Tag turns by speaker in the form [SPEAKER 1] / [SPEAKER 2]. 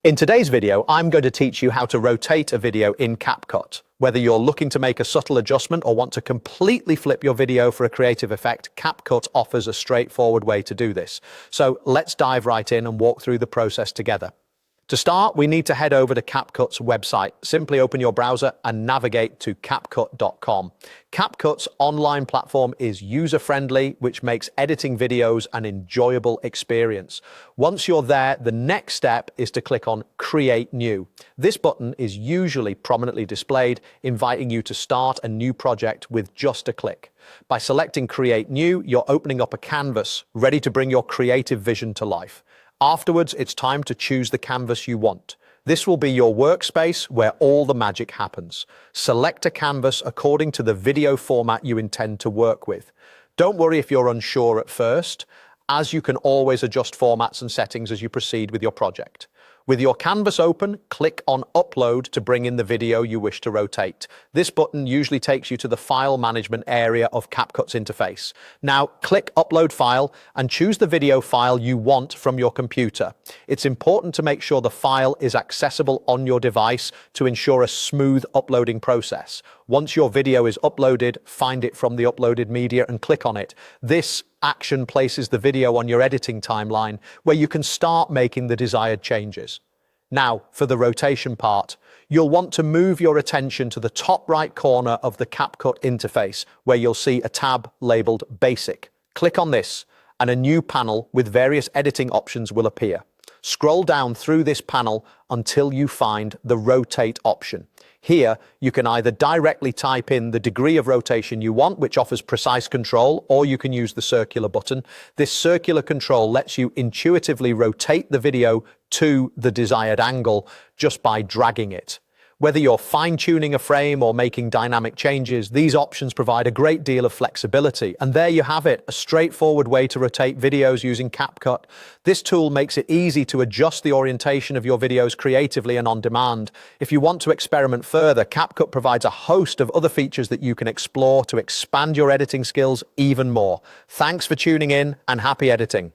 [SPEAKER 1] In today's video, I'm going to teach you how to rotate a video in Capcut. Whether you're looking to make a subtle adjustment or want to completely flip your video for a creative effect, Capcut offers a straightforward way to do this. So let's dive right in and walk through the process together. To start, we need to head over to Capcut's website. Simply open your browser and navigate to capcut.com. Capcut's online platform is user-friendly, which makes editing videos an enjoyable experience. Once you're there, the next step is to click on Create New. This button is usually prominently displayed, inviting you to start a new project with just a click. By selecting Create New, you're opening up a canvas, ready to bring your creative vision to life. Afterwards, it's time to choose the canvas you want. This will be your workspace where all the magic happens. Select a canvas according to the video format you intend to work with. Don't worry if you're unsure at first, as you can always adjust formats and settings as you proceed with your project. With your canvas open, click on Upload to bring in the video you wish to rotate. This button usually takes you to the file management area of Capcut's interface. Now, click Upload File and choose the video file you want from your computer. It's important to make sure the file is accessible on your device to ensure a smooth uploading process. Once your video is uploaded, find it from the uploaded media and click on it. This action places the video on your editing timeline where you can start making the desired changes. Now, for the rotation part, you'll want to move your attention to the top right corner of the Capcut interface where you'll see a tab labeled Basic. Click on this and a new panel with various editing options will appear. Scroll down through this panel until you find the Rotate option. Here, you can either directly type in the degree of rotation you want, which offers precise control, or you can use the circular button. This circular control lets you intuitively rotate the video to the desired angle just by dragging it. Whether you're fine-tuning a frame or making dynamic changes, these options provide a great deal of flexibility. And there you have it, a straightforward way to rotate videos using Capcut. This tool makes it easy to adjust the orientation of your videos creatively and on demand. If you want to experiment further, Capcut provides a host of other features that you can explore to expand your editing skills even more. Thanks for tuning in and happy editing.